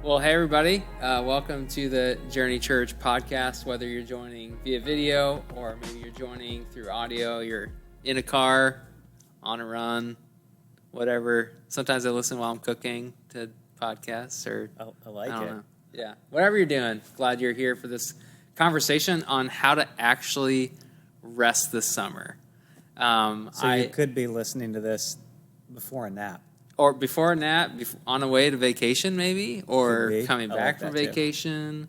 Well, hey, everybody. Welcome to the Journey Church podcast. Whether you're joining via video or maybe you're joining through audio, you're in a car, on a run, whatever. Sometimes I listen while I'm cooking to podcasts or I like it. Know. Yeah, whatever you're doing. Glad you're here for this conversation on how to actually rest this summer. So you could be listening to this before a nap. Or before a nap, on a way to vacation maybe, or coming back like from vacation.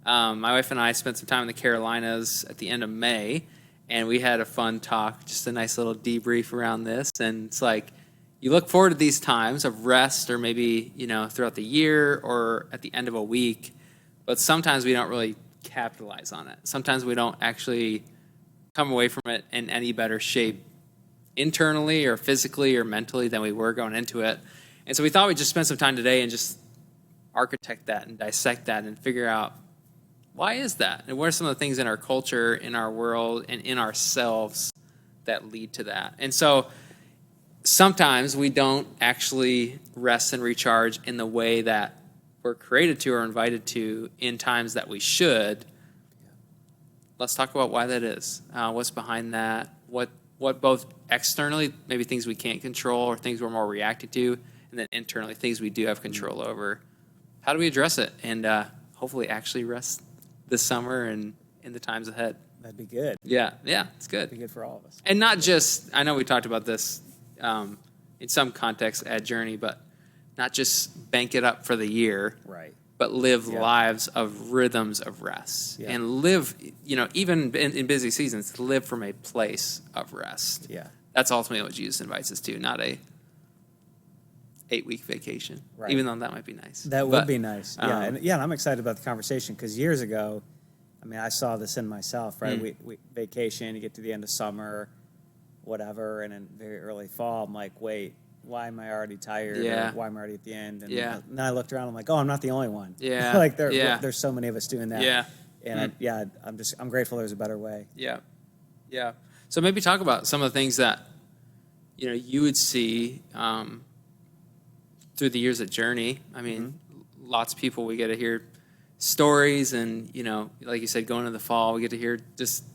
My wife and I spent some time in the Carolinas at the end of May, and we had a fun talk, just a nice little debrief around this. And it's like, you look forward to these times of rest, or maybe, throughout the year or at the end of a week, but sometimes we don't really capitalize on it. Sometimes we don't actually come away from it in any better shape internally or physically or mentally than we were going into it. And so we thought we'd just spend some time today and just architect that and dissect that and figure out, why is that? And what are some of the things in our culture, in our world, and in ourselves that lead to that? And so sometimes we don't actually rest and recharge in the way that we're created to or invited to in times that we should. Let's talk about why that is. What's behind that? What both externally, maybe things we can't control or things we're more reacting to, and then internally, things we do have control over. How do we address it and hopefully actually rest this summer and in the times ahead? That'd be good. Yeah, it's good. That'd be good for all of us. And not just, I know we talked about this in some context at Journey, but not just bank it up for the year. Right. But live lives of rhythms of rest and live, even in busy seasons, live from a place of rest. Yeah. That's ultimately what Jesus invites us to, not a 8-week vacation, right. Even though that might be nice. That would be nice. Yeah. And I'm excited about the conversation because years ago, I saw this in myself, right? We vacation, you get to the end of summer, whatever, and in very early fall, I'm like, wait, why am I already tired? Yeah. Or why am I already at the end? And then I looked around, I'm like, oh, I'm not the only one. Yeah. Like there's so many of us doing that. Yeah. And I'm grateful there's a better way. Yeah. Yeah. So maybe talk about some of the things that, you would see through the years at Journey. Lots of people, we get to hear stories and, like you said, going into the fall, we get to hear just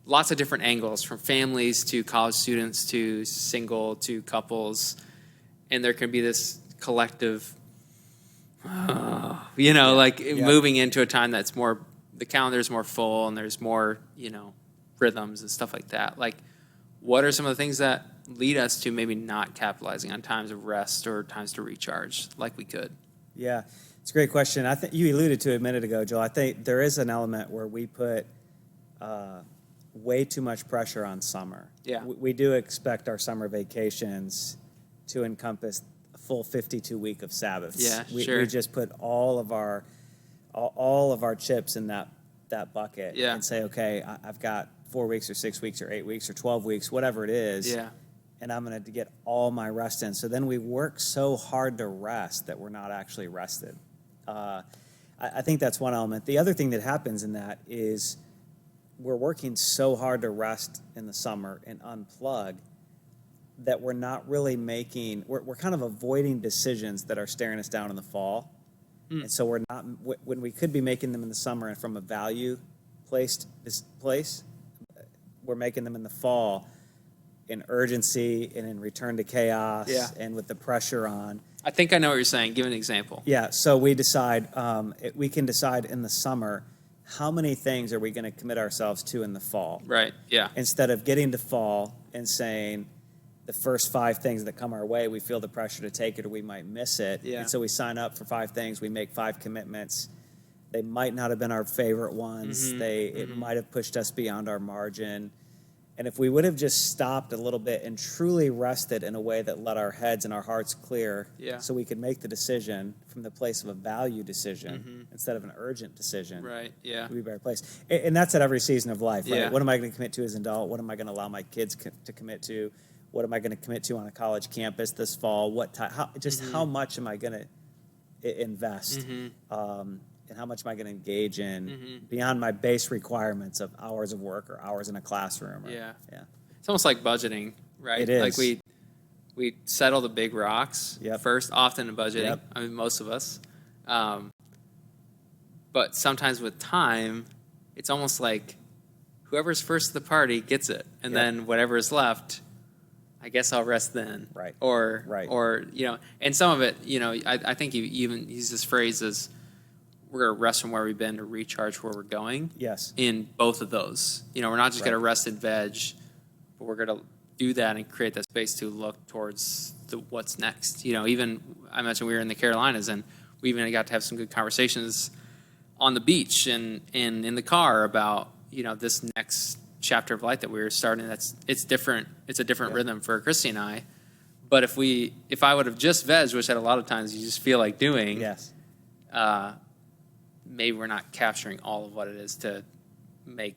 lots of different angles, from families to college students to single to couples. And there can be this collective, moving into a time that's more, the calendar's more full and there's more, rhythms and stuff like that. Like, what are some of the things that lead us to maybe not capitalizing on times of rest or times to recharge like we could? Yeah, it's a great question. I think you alluded to it a minute ago, Joel. I think there is an element where we put way too much pressure on summer. Yeah. We do expect our summer vacations to encompass a full 52-week of Sabbaths. Yeah, sure. We just put all of our chips in that bucket and say, okay, I've got 4 weeks or 6 weeks or 8 weeks or 12 weeks, whatever it is. Yeah. And I'm going to get all my rest in. So then we work so hard to rest that we're not actually rested. I think that's one element. The other thing that happens in that is we're working so hard to rest in the summer and unplug that we're not really we're kind of avoiding decisions that are staring us down in the fall. And so we're not, when we could be making them in the summer and from a value place, we're making them in the fall in urgency and in return to chaos and with the pressure on. I think I know what you're saying. Give an example. Yeah, so we decide, we can decide in the summer, how many things are we going to commit ourselves to in the fall? Right, yeah. Instead of getting to fall and saying the first 5 things that come our way, we feel the pressure to take it or we might miss it. Yeah. And so we sign up for 5 things, we make 5 commitments. They might not have been our favorite ones. It might have pushed us beyond our margin. And if we would have just stopped a little bit and truly rested in a way that let our heads and our hearts clear so we could make the decision from the place of a value decision instead of an urgent decision, right? Yeah, it would be a better place. And that's at every season of life, right? Yeah. What am I going to commit to as an adult? What am I going to allow my kids to commit to? What am I going to commit to on a college campus this fall? How much am I going to invest? And how much am I going to engage in beyond my base requirements of hours of work or hours in a classroom? It's almost like budgeting, right? It is. Like we settle the big rocks first, often in budgeting. Yep. Most of us. But sometimes with time, it's almost like whoever's first to the party gets it, and then whatever is left, I guess I'll rest then. Right. Or and some of it, I think you even use this phrase as we're going to rest from where we've been to recharge where we're going. Yes. In both of those. We're not just going to rest and veg, but we're going to do that and create that space to look towards what's next. Even I mentioned we were in the Carolinas, and we even got to have some good conversations on the beach and in the car about this next chapter of life that we were starting. It's different. It's a different rhythm for Christy and I. But if I would have just veg, which at a lot of times you just feel like doing, maybe we're not capturing all of what it is to make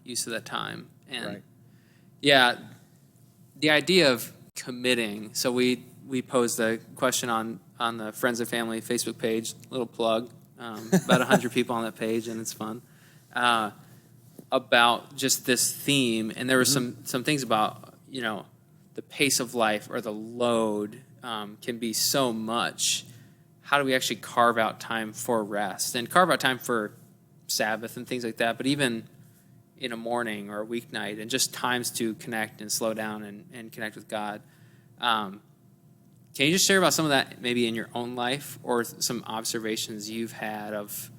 use of that time. And the idea of committing. So we posed a question on the Friends and Family Facebook page. Little plug. About 100 people on that page, and it's fun. About just this theme, and there were some things about the pace of life or the load can be so much. How do we actually carve out time for rest and carve out time for Sabbath and things like that? But even in a morning or a weeknight, and just times to connect and slow down and connect with God. Can you just share about some of that maybe in your own life, or some observations you've had of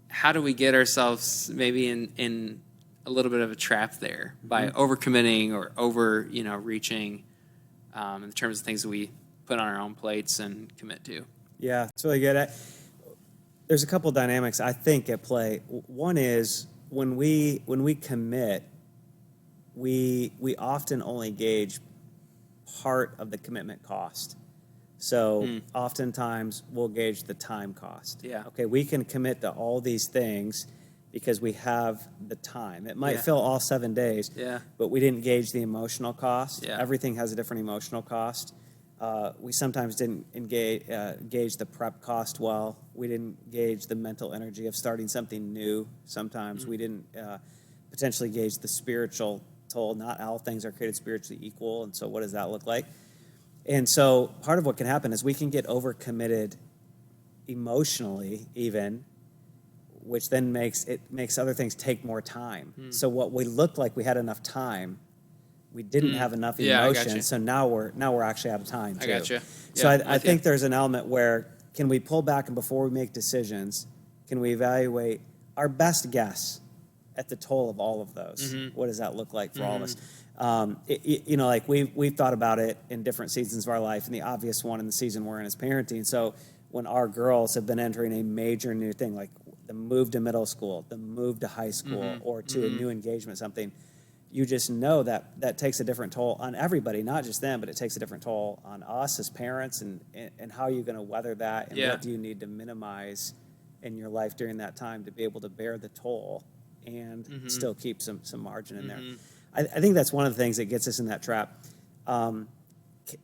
how do we get ourselves maybe in a little bit of a trap there by overcommitting or reaching in terms of things that we put on our own plates and commit to? Yeah, it's really good. There's a couple dynamics I think at play. One is when we commit, we often only gauge part of the commitment cost. So oftentimes we'll gauge the time cost. Yeah. Okay, we can commit to all these things because we have the time. It might fill all 7 days, but we didn't gauge the emotional cost. Yeah. Everything has a different emotional cost. We sometimes didn't gauge the prep cost well. We didn't gauge the mental energy of starting something new. Sometimes we didn't potentially gauge the spiritual toll. Not all things are created spiritually equal, and so what does that look like? And so part of what can happen is we can get overcommitted emotionally even, which then makes other things take more time. So what we looked like we had enough time, we didn't have enough emotion, so now we're actually out of time too. I got you. So I think there's an element where can we pull back, and before we make decisions, can we evaluate our best guess at the toll of all of those? What does that look like for all of us? Like we've thought about it in different seasons of our life, and the obvious one in the season we're in is parenting. So when our girls have been entering a major new thing, like the move to middle school, the move to high school, or to a new engagement, something, you just know that takes a different toll on everybody, not just them, but it takes a different toll on us as parents, and how are you going to weather that, and what do you need to minimize in your life during that time to be able to bear the toll and still keep some margin in there. I think that's one of the things that gets us in that trap.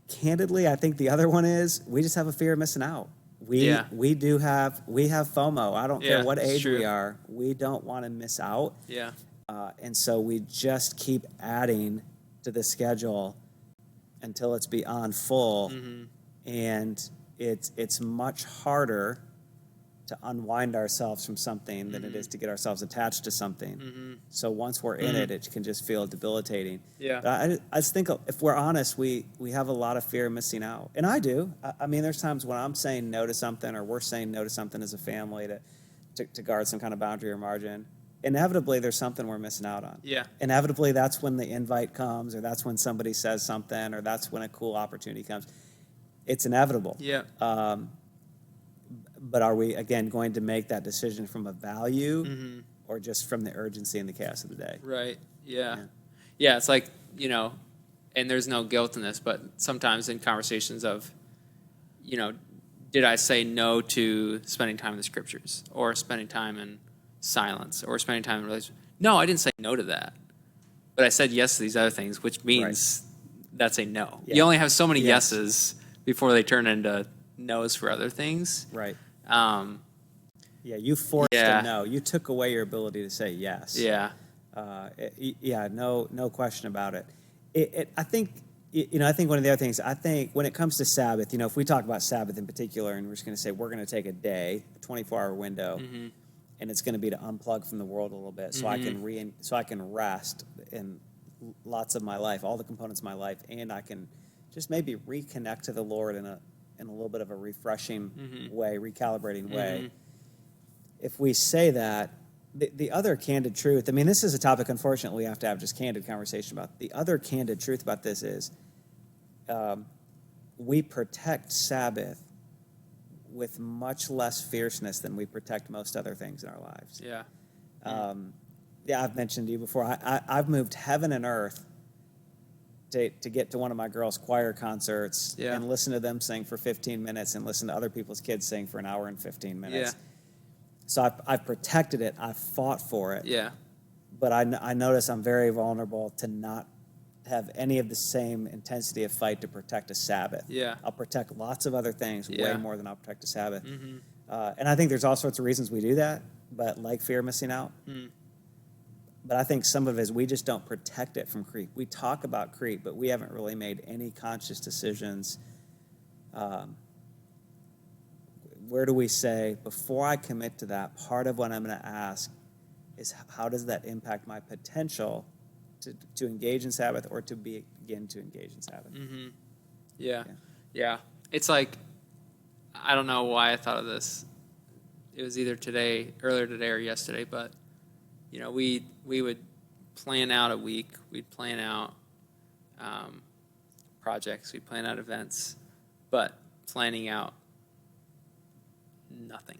Candidly, I think the other one is we just have a fear of missing out. We have FOMO. I don't care what age we are. We don't want to miss out. Yeah. And so we just keep adding to the schedule until it's beyond full. And it's much harder to unwind ourselves from something than it is to get ourselves attached to something. So once we're in it, it can just feel debilitating. Yeah. But I just think if we're honest, we have a lot of fear of missing out. And I do. I mean, there's times when I'm saying no to something, or we're saying no to something as a family to guard some kind of boundary or margin. Inevitably, there's something we're missing out on. Yeah. Inevitably, that's when the invite comes, or that's when somebody says something, or that's when a cool opportunity comes. It's inevitable. Yeah. But are we, again, going to make that decision from a value or just from the urgency and the chaos of the day? Right. Yeah. Yeah, it's like, and there's no guilt in this, but sometimes in conversations of, did I say no to spending time in the scriptures, or spending time in silence, or spending time in relationship? No, I didn't say no to that. But I said yes to these other things, which means that's a no. Yeah. You only have so many yeses before they turn into no's for other things. Right. You forced a no. You took away your ability to say yes. Yeah. No question about it. I think I think one of the other things, I think when it comes to Sabbath, if we talk about Sabbath in particular, and we're just going to say we're going to take a day, a 24-hour window, and it's going to be to unplug from the world a little bit, so I can rest in lots of my life, all the components of my life, and I can just maybe reconnect to the Lord in a little bit of a refreshing way, recalibrating way. If we say that, the other candid truth, I mean, this is a topic, unfortunately, we have to have just candid conversation about. The other candid truth about this is we protect Sabbath with much less fierceness than we protect most other things in our lives. Yeah. I've mentioned to you before, I've moved heaven and earth to get to one of my girls' choir concerts and listen to them sing for 15 minutes and listen to other people's kids sing for an hour and 15 minutes. Yeah. So I've protected it. I've fought for it. Yeah. But I notice I'm very vulnerable to not have any of the same intensity of fight to protect a Sabbath. Yeah. I'll protect lots of other things way more than I'll protect a Sabbath. Mm-hmm. And I think there's all sorts of reasons we do that, but like fear of missing out. But I think some of it is we just don't protect it from creep. We talk about creep, but we haven't really made any conscious decisions. Where do we say, before I commit to that, part of what I'm going to ask is how does that impact my potential to engage in Sabbath or to begin to engage in Sabbath? Mm-hmm. Yeah. It's like, I don't know why I thought of this. It was either earlier today or yesterday, but, we would plan out a week. We'd plan out projects. We'd plan out events, but planning out nothing.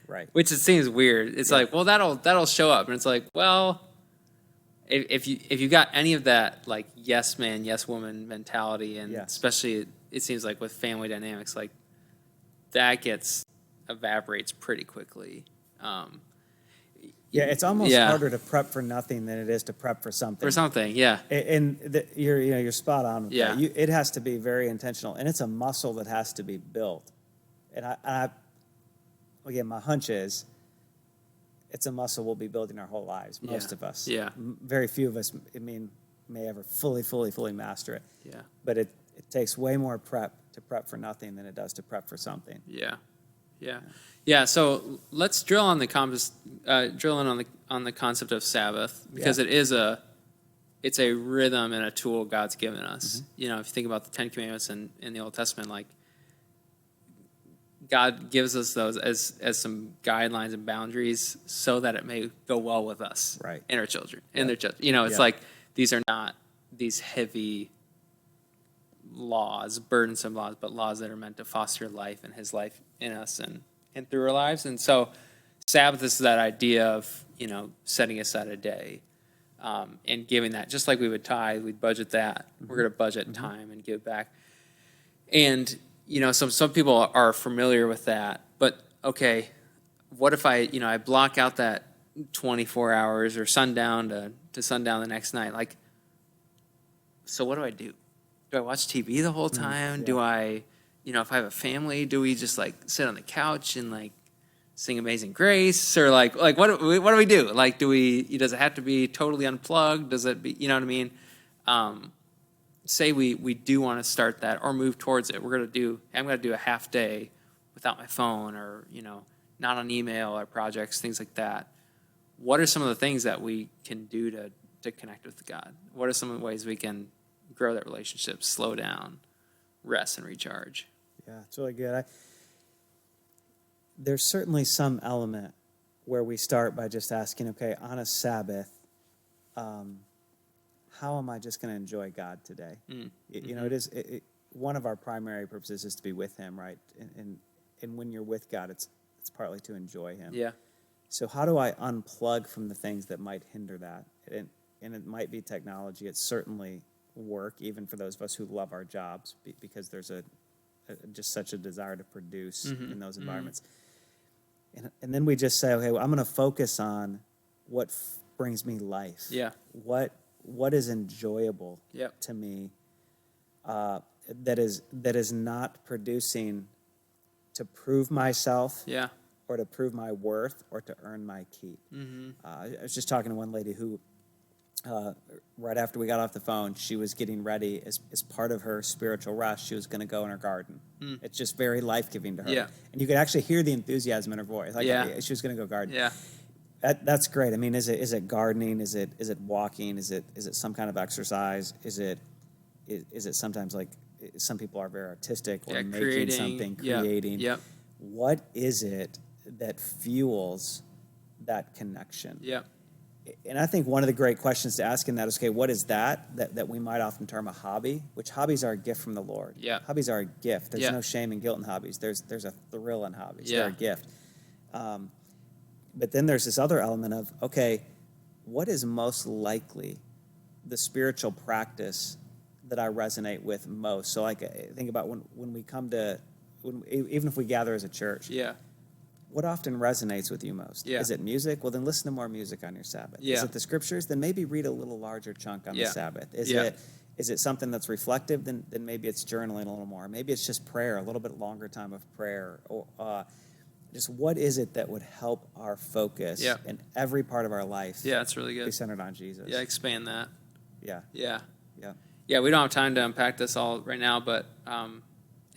Right. Which it seems weird. It's like, well, that'll show up, and it's like, well, if you got any of that like yes man, yes woman mentality, and especially it seems like with family dynamics, like that evaporates pretty quickly. It's almost harder to prep for nothing than it is to prep for something. For something, yeah. And you're spot on with that. It has to be very intentional, and it's a muscle that has to be built. And again, my hunch is it's a muscle we'll be building our whole lives, most of us. Yeah. Very few of us, may ever fully master it. Yeah. But it takes way more prep to prep for nothing than it does to prep for something. Yeah. So let's drill in on the concept of Sabbath, because it's a rhythm and a tool God's given us. If you think about the Ten Commandments in the Old Testament, like God gives us those as some guidelines and boundaries so that it may go well with us, right, and our children and their children. It's like these are not these heavy laws, burdensome laws, but laws that are meant to foster life and His life in us and through our lives. And so Sabbath is that idea of, setting aside a day and giving that, just like we would tithe, we'd budget that. We're going to budget time and give back. And, some people are familiar with that, but okay, what if I block out that 24 hours or sundown to sundown the next night? Like, so what do I do? Do I watch TV the whole time? Do I, if I have a family, do we just like sit on the couch and like sing Amazing Grace, or like what do we do? Like, does it have to be totally unplugged? Does it be, you know what I mean? Say we do want to start that or move towards it. I'm going to do a half day without my phone, or, not on email or projects, things like that. What are some of the things that we can do to connect with God? What are some of the ways we can grow that relationship, slow down, rest, and recharge? Yeah, it's really good. There's certainly some element where we start by just asking, okay, on a Sabbath, how am I just going to enjoy God today? It is one of our primary purposes is to be with Him, right? And when you're with God, it's partly to enjoy Him. Yeah. So how do I unplug from the things that might hinder that? And it might be technology. It's certainly work, even for those of us who love our jobs, because there's just such a desire to produce in those environments. And then we just say, okay, well, I'm going to focus on what brings me life. Yeah. What is enjoyable to me that is not producing to prove myself or to prove my worth or to earn my keep. I was just talking to one lady who right after we got off the phone, she was getting ready as part of her spiritual rest. She was going to go in her garden. It's just very life-giving to her. Yeah. And you could actually hear the enthusiasm in her voice. Like, Yeah. she was going to go garden. Yeah. That's great. I mean, is it gardening? Is it walking? Is it some kind of exercise? Is it sometimes like some people are very artistic or making creating, something, creating? Yep. What is it that fuels that connection? Yep. And I think one of the great questions to ask in that is, okay, what is that we might often term a hobby, which hobbies are a gift from the Lord. Yeah. Hobbies are a gift. There's Yeah. no shame and guilt in hobbies. There's a thrill in hobbies. Yeah. They're a gift. But then there's this other element of, okay, what is most likely the spiritual practice that I resonate with most? So like, think about when we come to, even if we gather as a church, Yeah. what often resonates with you most? Yeah. Is it music? Well, then listen to more music on your Sabbath. Yeah. Is it the scriptures? Then maybe read a little larger chunk on the Yeah. Sabbath. Yeah. Is it something that's reflective? Then maybe it's journaling a little more. Maybe it's just prayer, a little bit longer time of prayer. Or just what is it that would help our focus Yeah. in every part of our life Yeah, that's really be good. centered on Jesus? Yeah, expand that. Yeah. Yeah. Yeah. Yeah, we don't have time to unpack this all right now, but and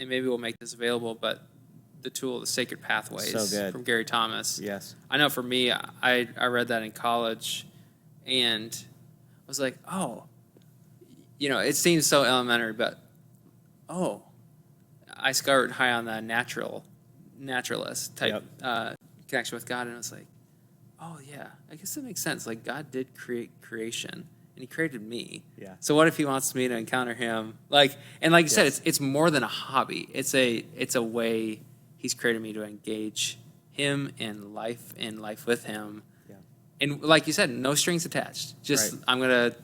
maybe we'll make this available, but the tool, the Sacred Pathways So good. from Gary Thomas. Yes. I know for me, I read that in college and I was like, oh, it seems so elementary, but I started high on the naturalist type connection with God, and I was like, oh yeah, I guess that makes sense. Like God did create creation, and He created me. Yeah. So what if He wants me to encounter Him? Like you said, it's more than a hobby. It's a way He's created me to engage Him in life with Him. Yeah. And like you said, no strings attached. Just Right. I'm gonna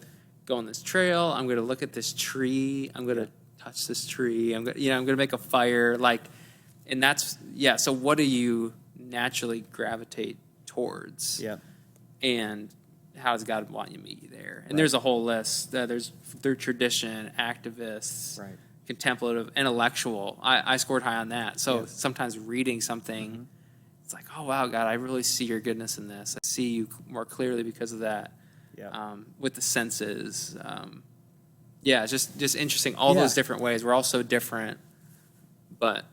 go on this trail. I'm gonna look at this tree. I'm gonna touch this tree. I'm gonna make a fire. And that's So what do you naturally gravitate towards? Yeah. And how does God want you to meet you there? And there's a whole list. There's through tradition, activists, Right. contemplative, intellectual. I scored high on that. So Yes. sometimes reading something, it's like, oh wow, God, I really see your goodness in this. I see you more clearly because of that. Yeah. With the senses, just interesting. All those different ways. We're all so different, but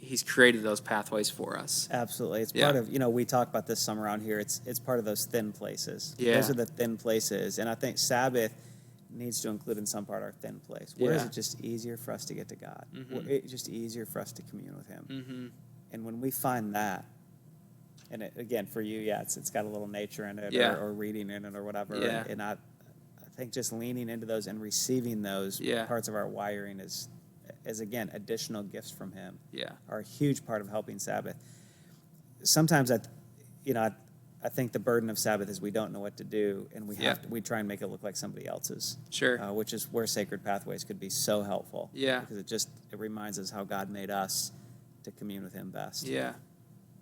He's created those pathways for us. Absolutely. It's part of, we talk about this some around here. It's part of those thin places. Yeah. Those are the thin places. And I think Sabbath needs to include in some part our thin place. Where is it just easier for us to get to God? It's just easier for us to commune with Him. Mm-hmm. And when we find that, and again, for you, it's got a little nature in it or reading in it or whatever. Yeah. And I think just leaning into those and receiving those parts of our wiring is again, additional gifts from Him are a huge part of helping Sabbath. Sometimes I think the burden of Sabbath is we don't know what to do, and we try and make it look like somebody else's. Sure. Which is where Sacred Pathways could be so helpful. Yeah. Because it reminds us how God made us to commune with Him best. Yeah.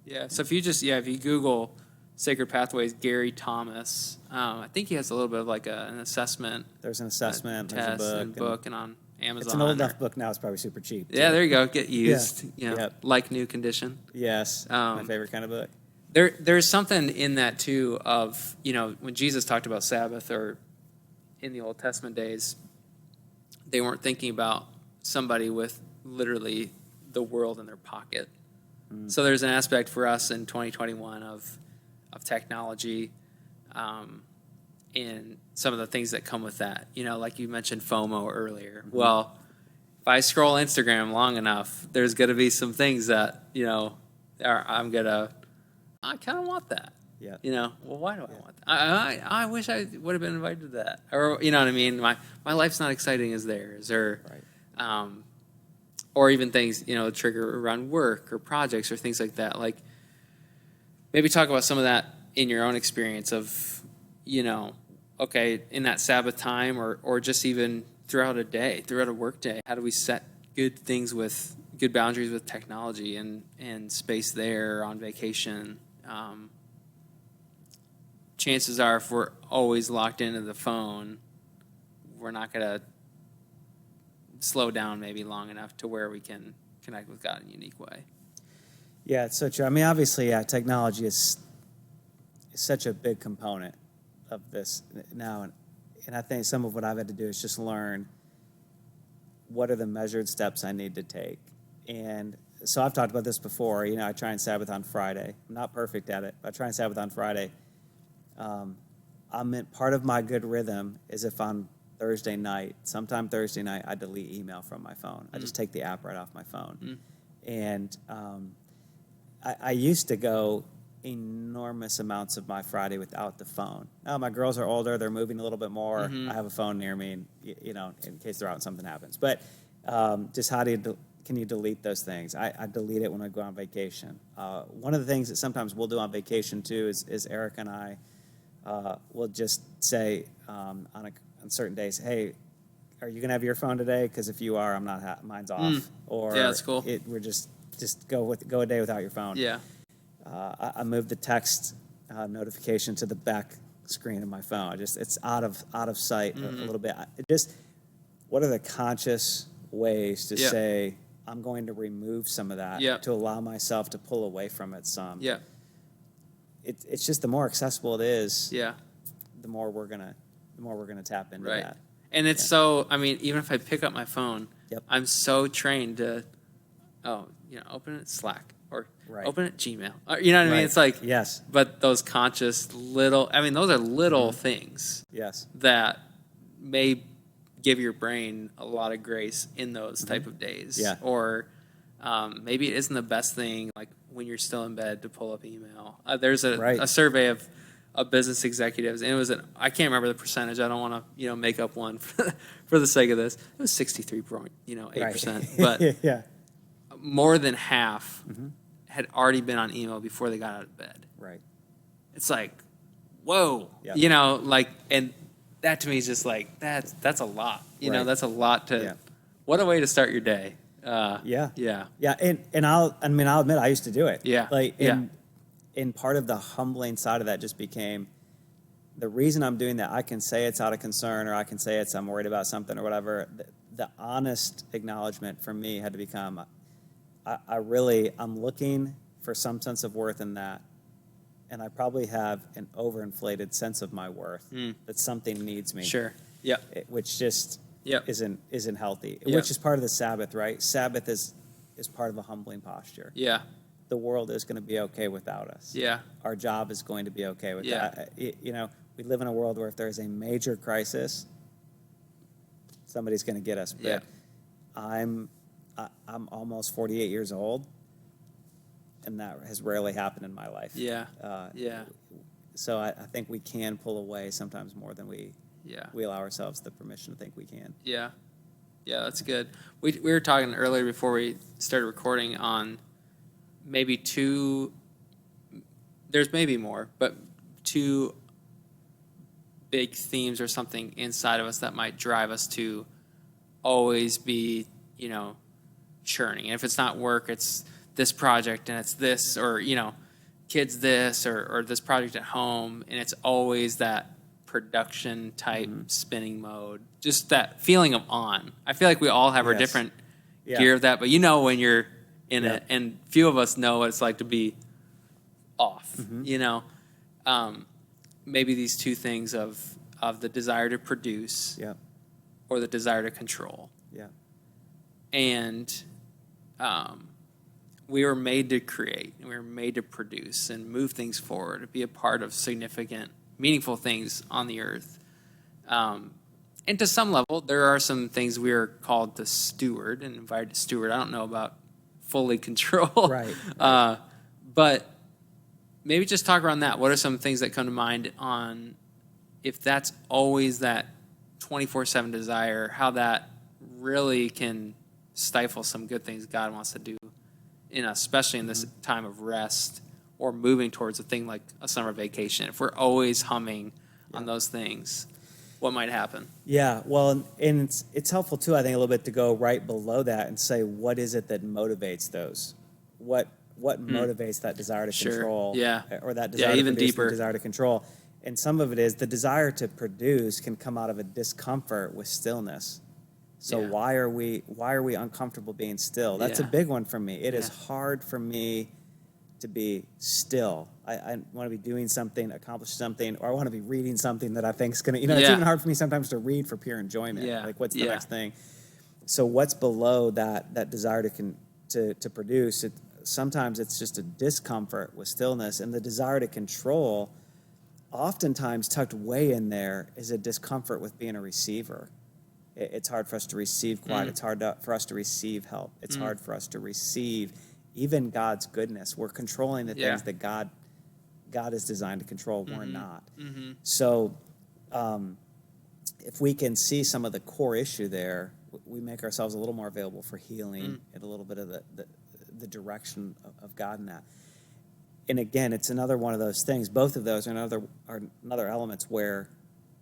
Yeah. So if you Google Sacred Pathways, Gary Thomas, I think he has a little bit of like an assessment. There's an assessment, test there's a and book. and on Amazon. It's an old enough book now, it's probably super cheap. Yeah, there you go. Get used. Yep. Like new condition. Yes. My favorite kind of book. There's something in that too of, when Jesus talked about Sabbath or in the Old Testament days, they weren't thinking about somebody with literally the world in their pocket. So there's an aspect for us in 2021 of technology, and some of the things that come with that. Like you mentioned FOMO earlier. Mm-hmm. Well, if I scroll Instagram long enough, there's going to be some things that, I kind of want that. Yeah. Well, why do I want that? I wish I would have been invited to that. Or, you know what I mean? My life's not exciting as theirs. Or, or even things, trigger around work or projects or things like that. Like, maybe talk about some of that in your own experience of, okay, in that Sabbath time or just even throughout a work day, how do we set good boundaries with technology and space there on vacation? Chances are if we're always locked into the phone, we're not going to slow down maybe long enough to where we can connect with God in a unique way. Yeah, it's so true. I mean, obviously, technology is such a big component of this now, and I think some of what I've had to do is just learn what are the measured steps I need to take. And so I've talked about this before. You know, I try and Sabbath on Friday. I'm not perfect at it, but I try and Sabbath on Friday. Part of my good rhythm is if on sometime Thursday night, I delete email from my phone. I just take the app right off my phone. And I used to go enormous amounts of my Friday without the phone. Now my girls are older; they're moving a little bit more. I have a phone near me, and you know, in case they're out and something happens. But just how can you delete those things? I delete it when I go on vacation. One of the things that sometimes we'll do on vacation too is Eric and I will just say on certain days, hey, are you gonna have your phone today? Because if you are, I'm not. Mine's off. Or yeah, that's cool. We're just go a day without your phone. Yeah. I moved the text notification to the back screen of my phone. It's out of sight a little bit. What are the conscious ways to say I'm going to remove some of that to allow myself to pull away from it some? Yeah. It's just the more accessible it is. Yeah. The more we're gonna tap into that. And it's so. I mean, even if I pick up my phone, I'm so trained to, open it Slack. Or open it Gmail. Or, you know what I mean? It's like, yes. But those conscious little, I mean, those are little things. Yes. That may give your brain a lot of grace in those type of days. Yeah. Or maybe it isn't the best thing, like when you're still in bed, to pull up email. There's a survey of business executives, and it was I can't remember the percentage. I don't want to make up one for the sake of this. It was 63.8%, but yeah. More than half had already been on email before they got out of bed. Right. It's like, whoa, and that to me is just like, that's a lot. You know, that's a lot to, what a way to start your day. Yeah. Yeah. And I'll admit I used to do it. Yeah. And part of the humbling side of that just became the reason I'm doing that. I can say it's out of concern, or I can say I'm worried about something or whatever. The honest acknowledgement from me had to become, I'm looking for some sense of worth in that, and I probably have an overinflated sense of my worth that something needs me. Sure. Yeah. Which just isn't healthy. Yep. Which is part of the Sabbath, right? Sabbath is part of a humbling posture. Yeah. The world is going to be okay without us. Yeah. Our job is going to be okay with that. We live in a world where if there is a major crisis, somebody's going to get us. But I'm almost 48 years old, and that has rarely happened in my life. Yeah. So I think we can pull away sometimes more than we allow ourselves the permission to think we can. Yeah. Yeah, that's good. We were talking earlier before we started recording on maybe there's maybe more, but two big themes or something inside of us that might drive us to always be, churning. And if it's not work, it's this project, and it's this, or, kids this, or this project at home. And it's always that production type spinning mode, just that feeling of on. I feel like we all have our different gear of that, but when you're in it, and few of us know what it's like to be off, maybe these two things of the desire to produce or the desire to control. Yeah. And we were made to create, and we were made to produce and move things forward, to be a part of significant, meaningful things on the earth. And to some level, there are some things we are called to steward and invited to steward. I don't know about fully control. Right. But maybe just talk around that. What are some things that come to mind on if that's always that 24/7 desire, how that really can stifle some good things God wants to do in us, especially in this time of rest or moving towards a thing like a summer vacation. If we're always humming on those things, what might happen? Yeah, well, and it's helpful too, I think, a little bit to go right below that and say, what is it that motivates those? What motivates that desire to control? Yeah. Or that desire to even produce, deeper. the desire to control. And some of it is the desire to produce can come out of a discomfort with stillness. So why are we uncomfortable being still? That's a big one for me. It is hard for me to be still. I want to be doing something, accomplish something, or I want to be reading something that I think is going to, it's Yeah. even hard for me sometimes to read for pure enjoyment. Yeah. Like, what's the Yeah. next thing? So what's below that desire to produce? Sometimes it's just a discomfort with stillness, and the desire to control, oftentimes tucked way in there, is a discomfort with being a receiver. It's hard for us to receive quiet. It's hard for us to receive help. It's hard for us to receive even God's goodness. We're controlling the things that God is designed to control. We're not. So if we can see some of the core issue there, we make ourselves a little more available for healing and a little bit of the direction of God in that. And again, it's another one of those things. Both of those are another elements where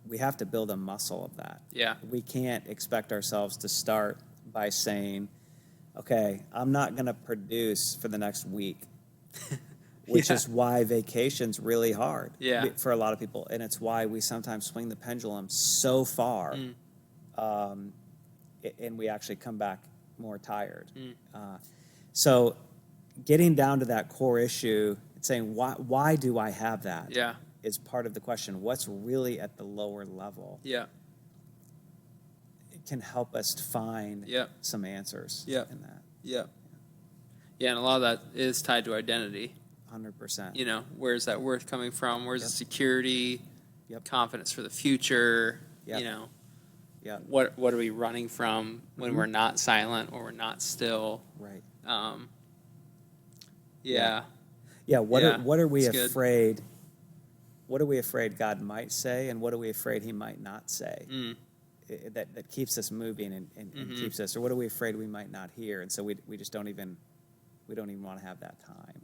we have to build a muscle of that. Yeah. We can't expect ourselves to start by saying, okay, I'm not going to produce for the next week, which is why vacation's really hard for a lot of people. And it's why we sometimes swing the pendulum so far, and we actually come back more tired. So getting down to that core issue and saying, why do I have that? Yeah. Is part of the question. What's really at the lower level? Yeah. It can help us to find some answers in that. Yeah. Yeah, and a lot of that is tied to identity. 100%. Where's that worth coming from? Where's the security, confidence for the future? What are we running from when we're not silent or we're not still? Right. What are we afraid? What are we afraid God might say, and what are we afraid He might not say? That keeps us moving and keeps us, or what are we afraid we might not hear? And so we just don't even want to have that time.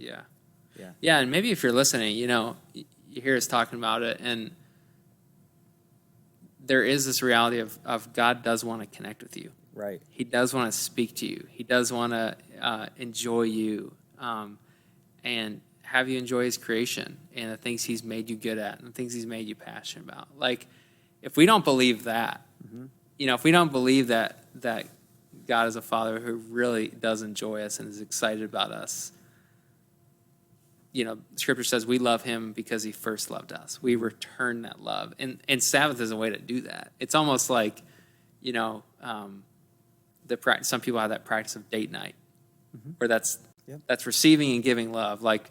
Yeah, and maybe if you're listening, you hear us talking about it, and there is this reality of God does want to connect with you. Right. He does want to speak to you. He does want to enjoy you, and have you enjoy His creation and the things He's made you good at and the things He's made you passionate about. Like, if we don't believe that, if we don't believe that God is a Father who really does enjoy us and is excited about us, Scripture says we love Him because He first loved us. We return that love, and Sabbath is a way to do that. It's almost like, some people have that practice of date night, where that's receiving and giving love. Like,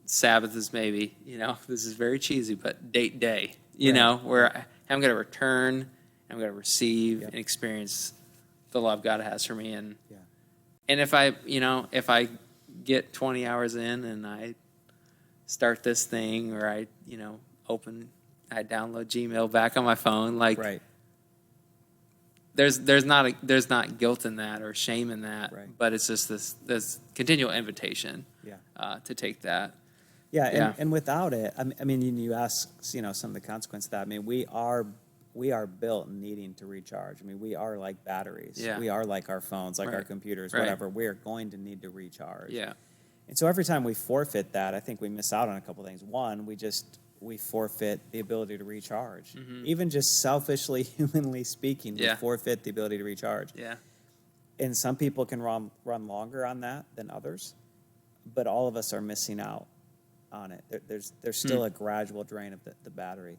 Sabbath is maybe, this is very cheesy, but date day, where I'm going to return, I'm going to receive and experience the love God has for me. And if I get 20 hours in and I start this thing, or I download Gmail back on my phone, like, there's not guilt in that or shame in that, but it's just this continual invitation to take that. And without it, I mean, you ask, some of the consequences of that. I mean, we are built needing to recharge. I mean, we are like batteries. Yeah. We are like our phones, like our computers, whatever. We're going to need to recharge. Yeah. And so every time we forfeit that, I think we miss out on a couple things. One, we forfeit the ability to recharge. Even just selfishly, humanly speaking, we forfeit the ability to recharge. Yeah. And some people can run longer on that than others, but all of us are missing out on it. There's still a gradual drain of the battery.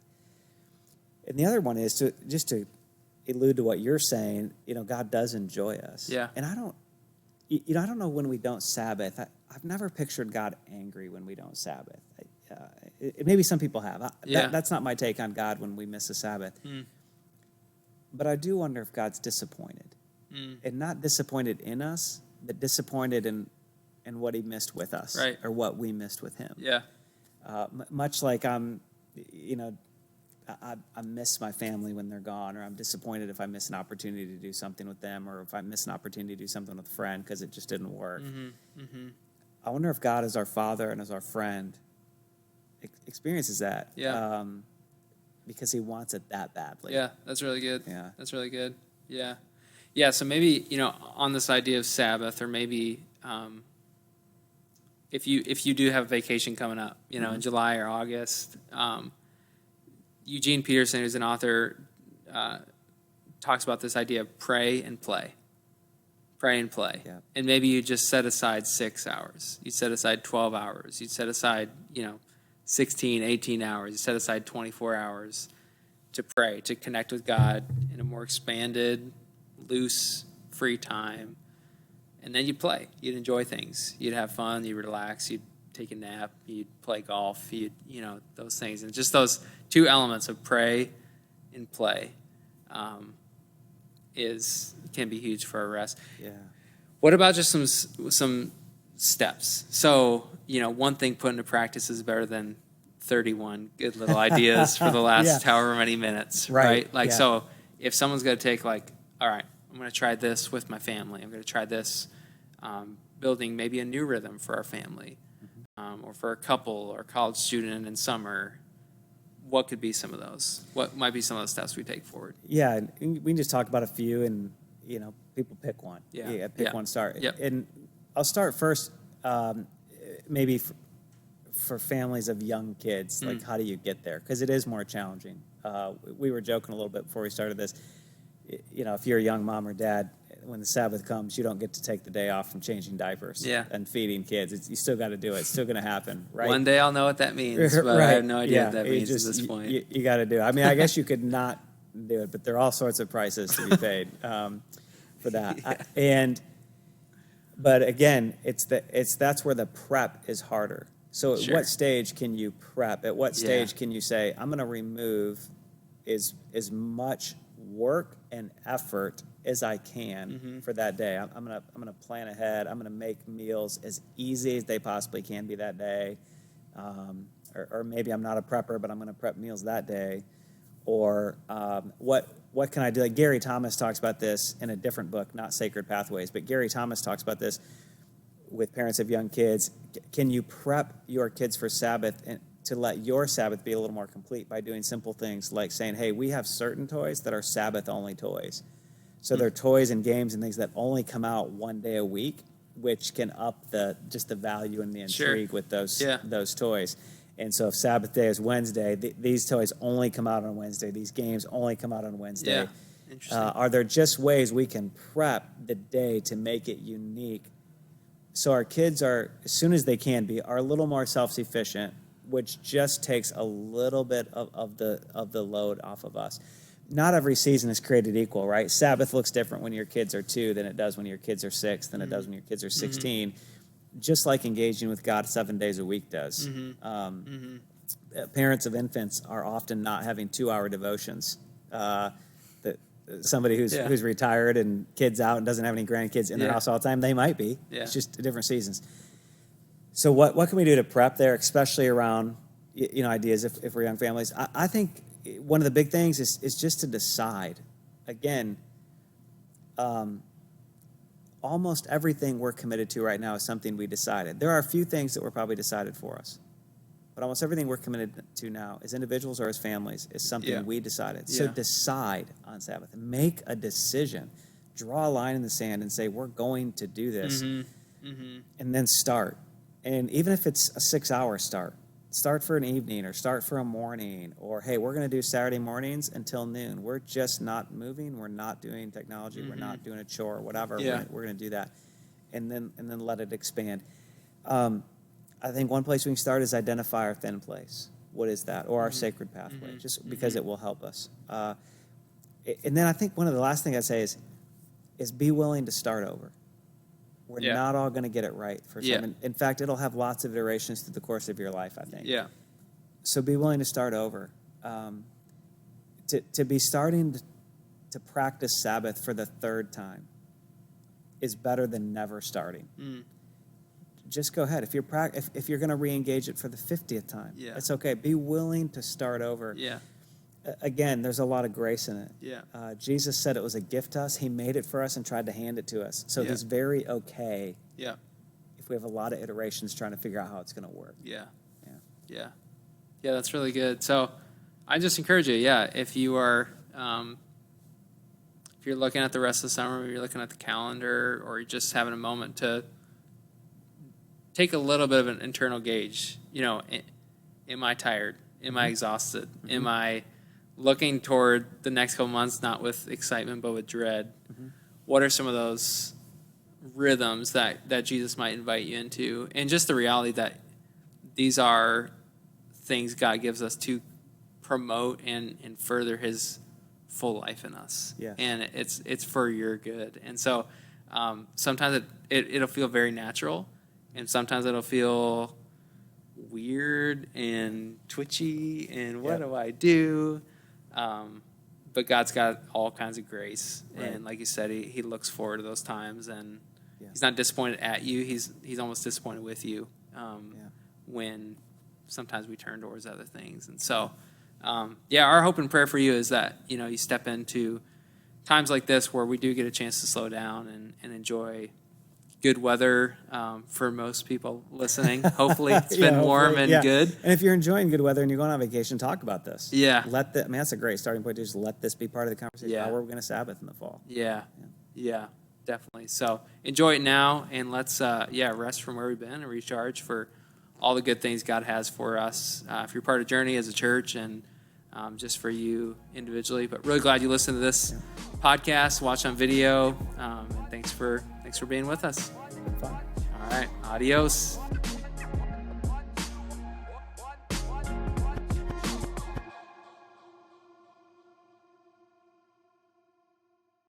And the other one is to allude to what you're saying. God does enjoy us. Yeah. And I don't know when we don't Sabbath. I've never pictured God angry when we don't Sabbath. Maybe some people have. That's not my take on God when we miss a Sabbath. But I do wonder if God's disappointed, and not disappointed in us, but disappointed in what He missed with us, or what we missed with Him. Yeah. Much like I miss my family when they're gone, or I'm disappointed if I miss an opportunity to do something with them, or if I miss an opportunity to do something with a friend because it just didn't work. I wonder if God, as our Father and as our friend, experiences that. Because He wants it that badly. Yeah, that's really good. Yeah. That's really good. Yeah. Yeah, so maybe, on this idea of Sabbath, or maybe if you do have a vacation coming up, in July or August, Eugene Peterson, who's an author, talks about this idea of pray and play. pray and play. Yeah. And maybe you just set aside 6 hours. You set aside 12 hours. You set aside, 16, 18 hours. You set aside 24 hours to pray, to connect with God in a more expanded, loose, free time. And then you'd play. You'd enjoy things. You'd have fun. You'd relax. You'd take a nap. You'd play golf. Those things. And just those two elements of pray and play can be huge for a rest. Yeah. What about just some steps? So, one thing put into practice is better than 31 good little ideas for the last however many minutes, right? So if someone's going to take all right, I'm going to try this with my family. I'm going to try this building maybe a new rhythm for our family, or for a couple or college student in summer. What could be some of those? What might be some of the steps we take forward? Yeah, and we can just talk about a few, and people pick one. Pick one. Start. Yep. And I'll start first. Maybe for families of young kids, like how do you get there? Because it is more challenging. We were joking a little bit before we started this. If you're a young mom or dad, when the Sabbath comes, you don't get to take the day off from changing diapers and feeding kids. You still got to do it. It's still going to happen, right? One day I'll know what that means, but I have no idea what that means at this point. You got to do it. I mean, I guess you could not do it, but there are all sorts of prices to be paid for that. But again, that's where the prep is harder. So at what stage can you prep? At what stage can you say, I'm going to remove as much work and effort as I can for that day. I'm gonna plan ahead. I'm gonna make meals as easy as they possibly can be that day, or maybe I'm not a prepper, but I'm gonna prep meals that day. Or what can I do? Like Gary Thomas talks about this in a different book, not Sacred Pathways, but Gary Thomas talks about this with parents of young kids. Can you prep your kids for Sabbath and to let your Sabbath be a little more complete by doing simple things like saying, hey, we have certain toys that are Sabbath-only toys. So they're toys and games and things that only come out one day a week, which can up the value and the intrigue with those toys. And so if Sabbath day is Wednesday, these toys only come out on Wednesday. These games only come out on Wednesday. Yeah. Interesting. Are there just ways we can prep the day to make it unique so our kids are, as soon as they can be, are a little more self-sufficient, which just takes a little bit of the load off of us. Not every season is created equal, right? Sabbath looks different when your kids are 2 than it does when your kids are 6 than it does when your kids are 16. Just like engaging with God 7 days a week does. Parents of infants are often not having 2-hour devotions. Somebody who's retired and kids out and doesn't have any grandkids in their house all the time, they might be. Yeah. It's just different seasons. So what can we do to prep there, especially around ideas if we're young families? I think one of the big things is just to decide. Again, almost everything we're committed to right now is something we decided. There are a few things that were probably decided for us, but almost everything we're committed to now, as individuals or as families, is something we decided. So decide on Sabbath. Make a decision. Draw a line in the sand and say, we're going to do this, and then start. And even if it's a 6-hour start for an evening or start for a morning, or, hey, we're going to do Saturday mornings until noon. We're just not moving. We're not doing technology. We're not doing a chore or whatever. Yeah. We're going to do that. And then let it expand. I think one place we can start is identify our thin place. What is that? Or our sacred pathway, just because it will help us. And then I think one of the last things I'd say is be willing to start over. We're not all going to get it right for some. Yeah. In fact, it'll have lots of iterations through the course of your life, I think. Yeah. So be willing to start over. To be starting to practice Sabbath for the 3rd time is better than never starting. Just go ahead. If you're going to re-engage it for the 50th time, it's okay. Be willing to start over. Yeah. Again, there's a lot of grace in it. Yeah. Jesus said it was a gift to us. He made it for us and tried to hand it to us. So he's very okay if we have a lot of iterations trying to figure out how it's going to work. Yeah, that's really good. So I just encourage you, if you are, if you're looking at the rest of the summer, or you're looking at the calendar, or you're just having a moment to take a little bit of an internal gauge, am I tired? Am I exhausted? Am I looking toward the next couple months, not with excitement, but with dread? What are some of those rhythms that Jesus might invite you into, and just the reality that these are things God gives us to promote and further his full life in us. Yes. And it's for your good. And so sometimes it'll feel very natural, and sometimes it'll feel weird and twitchy and what do I do? But God's got all kinds of grace. Right. And like you said, he looks forward to those times, and Yeah. he's not disappointed at you. He's almost disappointed with you when sometimes we turn towards other things. And so, our hope and prayer for you is that, you step into times like this where we do get a chance to slow down and enjoy good weather for most people listening. Hopefully it's been warm and good. And if you're enjoying good weather and you're going on vacation, talk about this. Yeah. That's a great starting point to just let this be part of the conversation. Yeah. How are we going to Sabbath in the fall? Yeah, definitely. So enjoy it now, and let's rest from where we've been and recharge for all the good things God has for us. If you're part of Journey as a church, and just for you individually. But really glad you listened to this podcast, watch on video, and thanks for being with us. Fun. All right, adios.